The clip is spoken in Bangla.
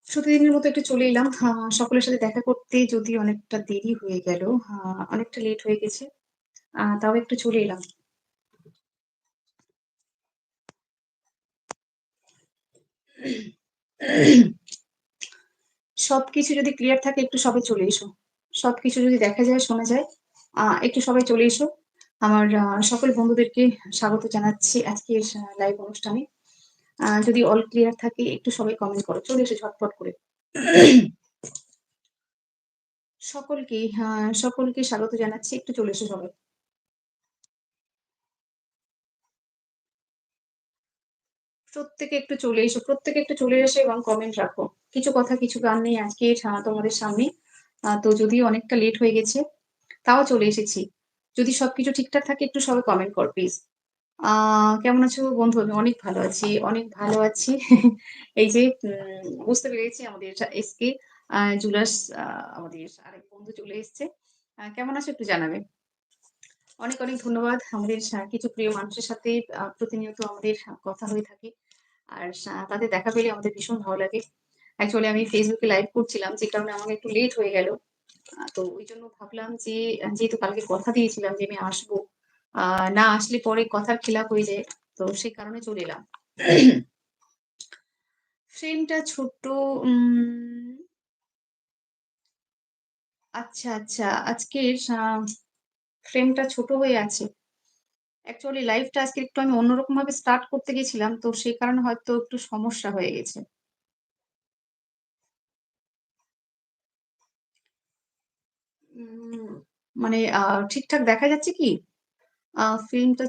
প্রতিদিনের মতো একটু চলে এলাম। সকলের সাথে দেখা করতে যদিও অনেকটা দেরি হয়ে গেল। অনেকটা লেট হয়ে গেছে। তাও একটু চলে এলাম। সবকিছু যদি ক্লিয়ার থাকে একটু সবাই চলে এসো। সবকিছু যদি দেখা যায়, শোনা যায়, একটু সবাই চলে এসো। আমার সকল বন্ধুদেরকে স্বাগত জানাচ্ছি আজকের লাইভ অনুষ্ঠানে। যদি অল ক্লিয়ার থাকে একটু সবাই কমেন্ট করো। চলে এসো ঝটপট করে। সকলকে স্বাগত জানাচ্ছি। একটু চলে এসো সবাই। প্রত্যেকে একটু চলে এসো এবং কমেন্ট রাখো। কিছু কথা কিছু গান নিয়ে আজকে তোমাদের সামনে। তো যদিও অনেকটা লেট হয়ে গেছে, তাও চলে এসেছি। যদি সবকিছু ঠিকঠাক থাকে একটু সবাই কমেন্ট করো প্লিজ। আ কেমন আছো বন্ধু? আমি অনেক ভালো আছি, অনেক ভালো আছি। এই যে বুঝতে পেরেছি আমাদের এসকে জুলাস আ আমাদের আরেক বন্ধু চলে এসছে। কেমন আছো একটু জানাবে। অনেক, অনেক ধন্যবাদ। আমাদের কিছু প্রিয় মানুষের সাথে প্রতিনিয়ত আমাদের কথা হয়ে থাকে। আর তাদের দেখা পেলে আমাদের ভীষণ ভালো লাগে। অ্যাকচুয়ালি আমি Facebook এ লাইভ করছিলাম যে কারণে আমার একটু লেট হয়ে গেল। তো ওইজন্য ভাবলাম যে যেহেতু কালকে কথা দিয়েছিলাম যে আমি আসবো। আ না আসলে পরে কথার খেলাপ হয়ে যায়। তো সে কারণে চলে এলাম। ফ্রেমটা ছোট্ট উম আচ্ছা, আচ্ছা। আজকের ফ্রেমটা ছোট হয়ে আছে। অ্যাকচুয়ালি লাইভটা আজকে একটু আমি অন্যরকমভাবে স্টার্ট করতে গেছিলাম। তো সেই কারণে হয়তো একটু সমস্যা হয়ে গেছে। উম মানে ঠিকঠাক দেখা যাচ্ছে কি? ফিল্মটা